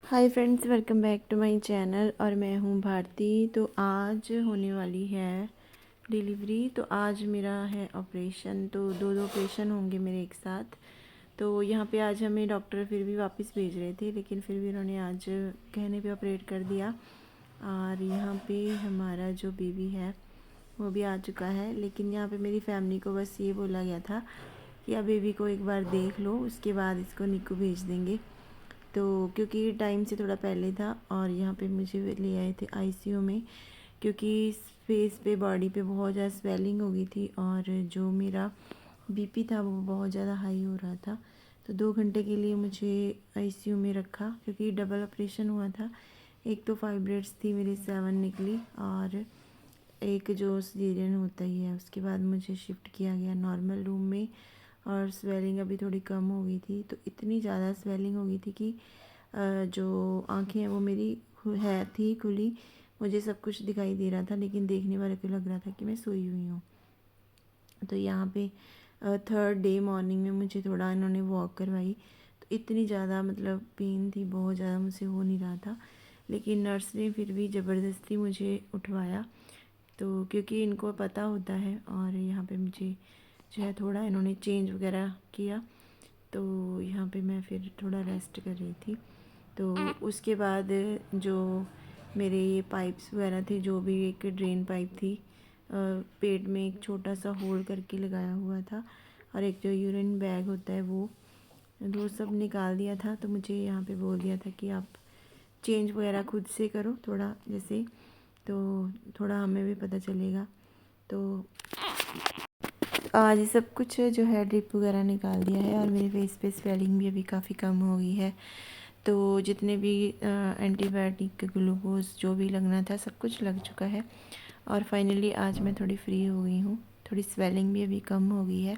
Hi friends, welcome back to my channel. और मैं हूँ भारती। तो आज होने वाली है डिलीवरी। तो आज मेरा है ऑपरेशन। तो दो ऑपरेशन होंगे मेरे एक साथ। तो यहाँ पे आज हमें डॉक्टर फिर भी वापस भेज रहे थे, लेकिन फिर भी उन्होंने आज कहने पे ऑपरेट कर दिया। और यहाँ पे हमारा जो बेबी है वो भी आ चुका है। लेकिन यहाँ पे मेरी फैमिली को बस ये बोला गया था कि आप बेबी को एक बार देख लो, उसके बाद इसको निकू भेज देंगे। तो क्योंकि टाइम से थोड़ा पहले था और यहाँ पे मुझे ले आए थे आईसीयू में, क्योंकि फेस पे बॉडी पे बहुत ज़्यादा स्वेलिंग हो गई थी और जो मेरा बीपी था वो बहुत ज़्यादा हाई हो रहा था। तो 2 घंटे के लिए मुझे आईसीयू में रखा, क्योंकि डबल ऑपरेशन हुआ था। एक तो फाइब्रेट्स थी मेरी 7 निकली, और एक जो सीजरियन होता ही है, उसके बाद मुझे शिफ्ट किया गया नॉर्मल रूम में। और स्वेलिंग अभी थोड़ी कम हो गई थी। तो इतनी ज़्यादा स्वेलिंग हो गई थी कि जो आँखें हैं वो मेरी है थी खुली। मुझे सब कुछ दिखाई दे रहा था, लेकिन देखने वाले को लग रहा था कि मैं सोई हुई हूँ। तो यहाँ पे थर्ड डे मॉर्निंग में मुझे थोड़ा इन्होंने वॉक करवाई। तो इतनी ज़्यादा मतलब पेन थी, बहुत ज़्यादा मुझसे हो नहीं रहा था। लेकिन नर्स ने फिर भी ज़बरदस्ती मुझे उठवाया। तो क्योंकि इनको पता होता है, और यहाँ पे मुझे जो है थोड़ा इन्होंने चेंज वगैरह किया। तो यहाँ पे मैं फिर थोड़ा रेस्ट कर रही थी। तो उसके बाद जो मेरे ये पाइप्स वगैरह थे, जो भी एक ड्रेन पाइप थी, पेट में एक छोटा सा होल करके लगाया हुआ था, और एक जो यूरिन बैग होता है वो सब निकाल दिया था। तो मुझे यहाँ पे बोल दिया था कि आप चेंज वगैरह खुद से करो थोड़ा, जैसे तो थोड़ा हमें भी पता चलेगा। तो आज सब कुछ जो है ड्रिप वगैरह निकाल दिया है, और मेरे फेस पे स्वेलिंग भी अभी काफ़ी कम हो गई है। तो जितने भी एंटीबायोटिक ग्लूकोज जो भी लगना था सब कुछ लग चुका है। और फाइनली आज मैं थोड़ी फ्री हो गई हूँ, थोड़ी स्वेलिंग भी अभी कम हो गई है।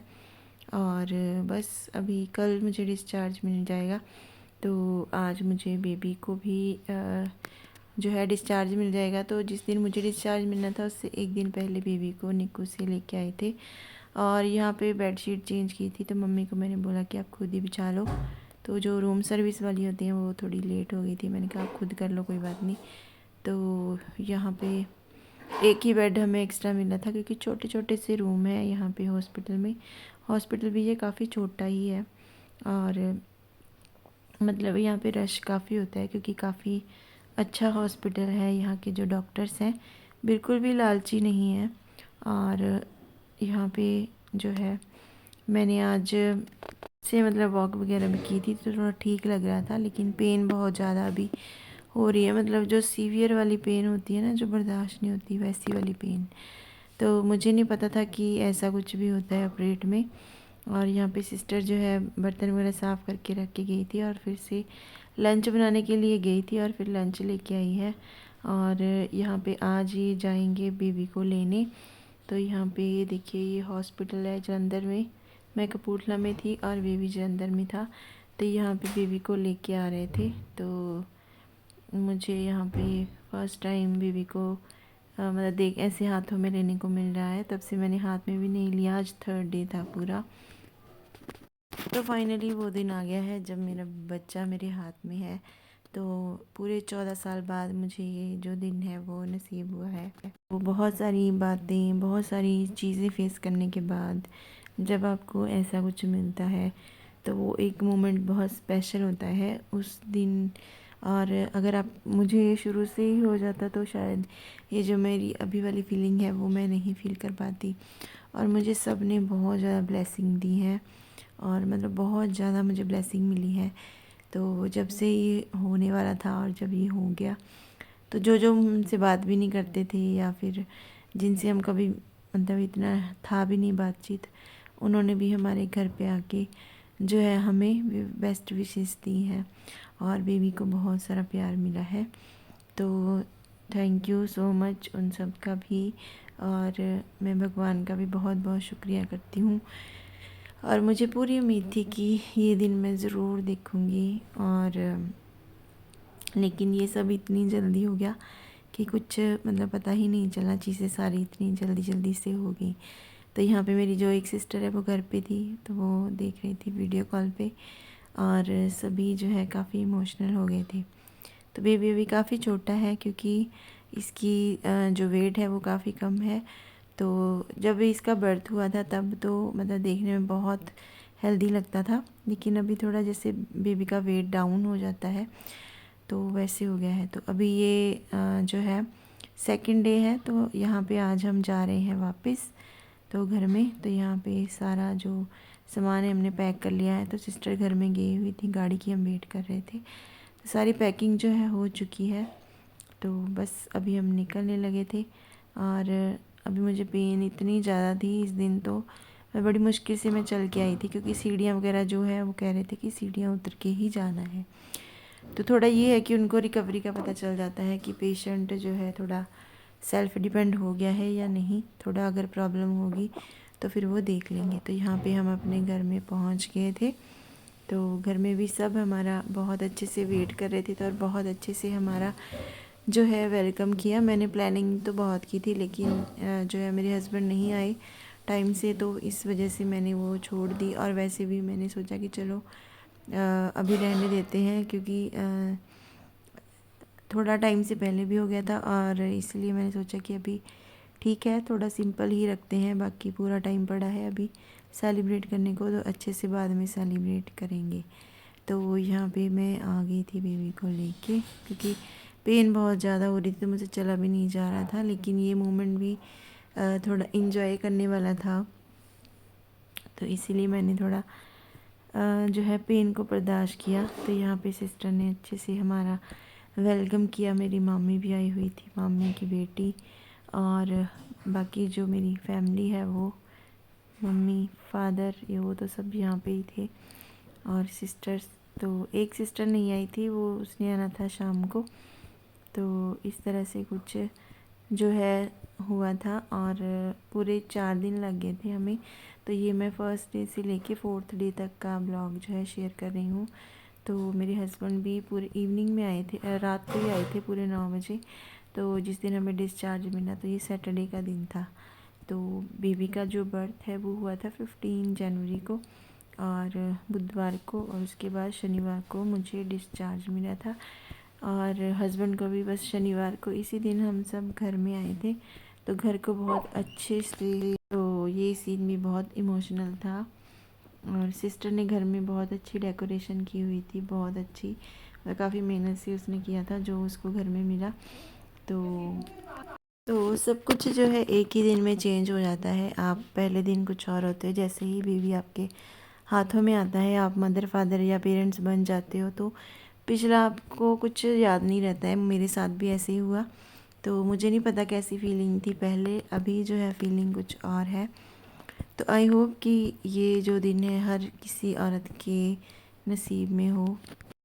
और बस अभी कल मुझे डिस्चार्ज मिल जाएगा। तो आज मुझे बेबी को भी जो है डिस्चार्ज मिल जाएगा। तो जिस दिन मुझे डिस्चार्ज मिलना था उससे एक दिन पहले बेबी को निकू से लेके आए थे। और यहाँ पे बेडशीट चेंज की थी, तो मम्मी को मैंने बोला कि आप खुद ही बिछा लो। तो जो रूम सर्विस वाली होती हैं वो थोड़ी लेट हो गई थी, मैंने कहा आप खुद कर लो, कोई बात नहीं। तो यहाँ पे एक ही बेड हमें एक्स्ट्रा मिला था, क्योंकि छोटे छोटे से रूम है यहाँ पे हॉस्पिटल में। हॉस्पिटल भी ये काफ़ी छोटा ही है, और मतलब यहाँ पे रश काफ़ी होता है, क्योंकि काफ़ी अच्छा हॉस्पिटल है। यहाँ के जो डॉक्टर्स हैं बिल्कुल भी लालची नहीं है। और यहाँ पे जो है मैंने आज से मतलब वॉक वगैरह भी की थी, तो थोड़ा ठीक लग रहा था। लेकिन पेन बहुत ज़्यादा अभी हो रही है, मतलब जो सीवियर वाली पेन होती है ना, जो बर्दाश्त नहीं होती, वैसी वाली पेन। तो मुझे नहीं पता था कि ऐसा कुछ भी होता है ऑपरेट में। और यहाँ पे सिस्टर जो है बर्तन वगैरह साफ़ करके रख के गई थी, और फिर से लंच बनाने के लिए गई थी, और फिर लंच लेके आई है। और यहाँ पे आज ही जाएंगे बेबी को लेने। तो यहाँ पे ये देखिए, ये हॉस्पिटल है जलंधर में। मैं कपूरथला में थी और बेबी जलंधर में था। तो यहाँ पे बेबी को लेके आ रहे थे। तो मुझे यहाँ पे फर्स्ट टाइम बेबी को मतलब देख ऐसे हाथों में लेने को मिल रहा है। तब से मैंने हाथ में भी नहीं लिया, आज थर्ड डे था पूरा। तो फाइनली वो दिन आ गया है जब मेरा बच्चा मेरे हाथ में है। तो पूरे 14 साल बाद मुझे ये जो दिन है वो नसीब हुआ है। वो बहुत सारी बातें, बहुत सारी चीज़ें फेस करने के बाद जब आपको ऐसा कुछ मिलता है, तो वो एक मोमेंट बहुत स्पेशल होता है उस दिन। और अगर आप मुझे शुरू से ही हो जाता तो शायद ये जो मेरी अभी वाली फीलिंग है वो मैं नहीं फील कर पाती। और मुझे सब ने बहुत ज़्यादा ब्लेसिंग दी है, और मतलब बहुत ज़्यादा मुझे ब्लेसिंग मिली है। तो जब से ये होने वाला था और जब ये हो गया, तो जो जो हमसे बात भी नहीं करते थे, या फिर जिनसे हम कभी मतलब इतना था भी नहीं बातचीत, उन्होंने भी हमारे घर पे आके जो है हमें बेस्ट विशेस दी हैं, और बेबी को बहुत सारा प्यार मिला है। तो थैंक यू सो मच उन सब का भी। और मैं भगवान का भी बहुत बहुत शुक्रिया करती हूँ। और मुझे पूरी उम्मीद थी कि ये दिन मैं ज़रूर देखूँगी, और लेकिन ये सब इतनी जल्दी हो गया कि कुछ मतलब पता ही नहीं चला, चीज़ें सारी इतनी जल्दी जल्दी से हो गई। तो यहाँ पे मेरी जो एक सिस्टर है वो घर पे थी, तो वो देख रही थी वीडियो कॉल पे, और सभी जो है काफ़ी इमोशनल हो गए थे। तो बेबी अभी काफ़ी छोटा है क्योंकि इसकी जो वेट है वो काफ़ी कम है। तो जब इसका बर्थ हुआ था तब तो मतलब देखने में बहुत हेल्दी लगता था, लेकिन अभी थोड़ा जैसे बेबी का वेट डाउन हो जाता है तो वैसे हो गया है। तो अभी ये जो है सेकंड डे है, तो यहाँ पे आज हम जा रहे हैं वापस तो घर में। तो यहाँ पे सारा जो सामान है हमने पैक कर लिया है। तो सिस्टर घर में गई हुई थी, गाड़ी की हम वेट कर रहे थे। तो सारी पैकिंग जो है हो चुकी है, तो बस अभी हम निकलने लगे थे। और अभी मुझे पेन इतनी ज़्यादा थी इस दिन, तो मैं बड़ी मुश्किल से मैं चल के आई थी क्योंकि सीढ़ियाँ वगैरह जो है वो कह रहे थे कि सीढ़ियाँ उतर के ही जाना है। तो थोड़ा ये है कि उनको रिकवरी का पता चल जाता है कि पेशेंट जो है थोड़ा सेल्फ डिपेंड हो गया है या नहीं। थोड़ा अगर प्रॉब्लम होगी तो फिर वो देख लेंगे। तो यहाँ पे हम अपने घर में पहुँच गए थे। तो घर में भी सब हमारा बहुत अच्छे से वेट कर रहे थे, तो और बहुत अच्छे से हमारा जो है वेलकम किया। मैंने प्लानिंग तो बहुत की थी, लेकिन जो है मेरे हस्बैंड नहीं आए टाइम से, तो इस वजह से मैंने वो छोड़ दी। और वैसे भी मैंने सोचा कि चलो अभी रहने देते हैं, क्योंकि थोड़ा टाइम से पहले भी हो गया था, और इसलिए मैंने सोचा कि अभी ठीक है थोड़ा सिंपल ही रखते हैं। बाकी पूरा टाइम पड़ा है अभी सेलिब्रेट करने को, तो अच्छे से बाद में सेलिब्रेट करेंगे। तो यहाँ पे मैं आ गई थी बेबी को लेके, क्योंकि पेन बहुत ज़्यादा हो रही थी तो मुझे चला भी नहीं जा रहा था। लेकिन ये मोमेंट भी थोड़ा इन्जॉय करने वाला था, तो इसीलिए मैंने थोड़ा जो है पेन को बर्दाश्त किया। तो यहाँ पे सिस्टर ने अच्छे से हमारा वेलकम किया। मेरी मामी भी आई हुई थी, मामी की बेटी, और बाकी जो मेरी फैमिली है वो मम्मी फादर ये वो तो सब यहाँ पे ही थे। और सिस्टर्स, तो एक सिस्टर नहीं आई थी, वो उसने आना था शाम को। तो इस तरह से कुछ जो है हुआ था, और पूरे 4 दिन लग गए थे हमें। तो ये मैं फ़र्स्ट डे से लेके 4th डे तक का ब्लॉग जो है शेयर कर रही हूँ। तो मेरे हस्बैंड भी पूरे इवनिंग में आए थे, रात को ही आए थे पूरे 9 बजे। तो जिस दिन हमें डिस्चार्ज मिला तो ये सैटरडे का दिन था। तो बेबी का जो बर्थ है वो हुआ था 15 जनवरी को, और बुधवार को, और उसके बाद शनिवार को मुझे डिस्चार्ज मिला था। और हस्बैंड को भी बस शनिवार को, इसी दिन हम सब घर में आए थे। तो घर को बहुत अच्छे से, तो ये सीन भी बहुत इमोशनल था। और सिस्टर ने घर में बहुत अच्छी डेकोरेशन की हुई थी, बहुत अच्छी, और काफ़ी मेहनत से उसने किया था जो उसको घर में मिला। तो सब कुछ जो है एक ही दिन में चेंज हो जाता है। आप पहले दिन कुछ और होते हो, जैसे ही बेबी आपके हाथों में आता है, आप मदर फादर या पेरेंट्स बन जाते हो, तो पिछला आपको कुछ याद नहीं रहता है। मेरे साथ भी ऐसे ही हुआ। तो मुझे नहीं पता कैसी फीलिंग थी पहले, अभी जो है फीलिंग कुछ और है। तो आई होप कि ये जो दिन है हर किसी औरत के नसीब में हो,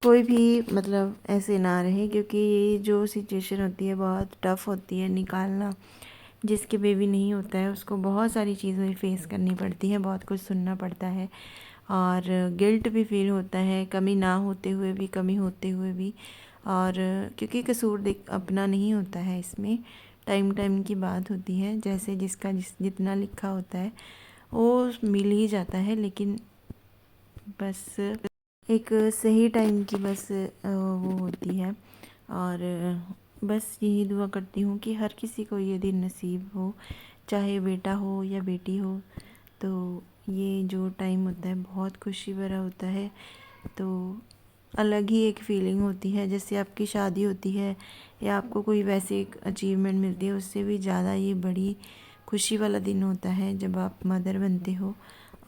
कोई भी मतलब ऐसे ना रहे, क्योंकि ये जो सिचुएशन होती है बहुत टफ़ होती है निकालना। जिसके बेबी नहीं होता है उसको बहुत सारी चीज़ें फेस करनी पड़ती हैं, बहुत कुछ सुनना पड़ता है, और गिल्ट भी फील होता है, कमी ना होते हुए भी, कमी होते हुए भी। और क्योंकि कसूर देख अपना नहीं होता है, इसमें टाइम टाइम की बात होती है। जैसे जिसका जितना लिखा होता है वो मिल ही जाता है, लेकिन बस एक सही टाइम की बस वो होती है। और बस यही दुआ करती हूँ कि हर किसी को ये दिन नसीब हो, चाहे बेटा हो या बेटी हो। तो ये जो टाइम होता है बहुत खुशी भरा होता है। तो अलग ही एक फीलिंग होती है, जैसे आपकी शादी होती है या आपको कोई वैसे एक अचीवमेंट मिलती है, उससे भी ज़्यादा ये बड़ी खुशी वाला दिन होता है जब आप मदर बनते हो।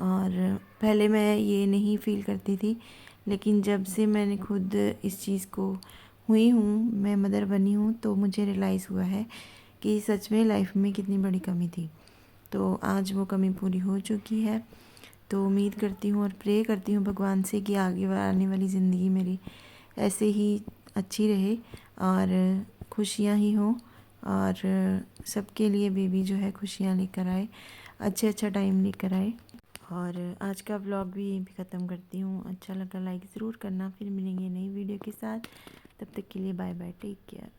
और पहले मैं ये नहीं फ़ील करती थी, लेकिन जब से मैंने खुद इस चीज़ को हुई हूँ, मैं मदर बनी हूँ, तो मुझे रियलाइज़ हुआ है कि सच में लाइफ में कितनी बड़ी कमी थी। तो आज वो कमी पूरी हो चुकी है। तो उम्मीद करती हूँ और प्रे करती हूँ भगवान से कि आगे आने वाली ज़िंदगी मेरी ऐसे ही अच्छी रहे, और खुशियाँ ही हों, और सबके लिए बेबी जो है खुशियाँ लेकर आए, अच्छा टाइम लेकर आए। और आज का व्लॉग भी यहीं पे ख़त्म करती हूँ। अच्छा लगा लाइक ज़रूर करना। फिर मिलेंगे नई वीडियो के साथ, तब तक के लिए बाय बाय, टेक केयर।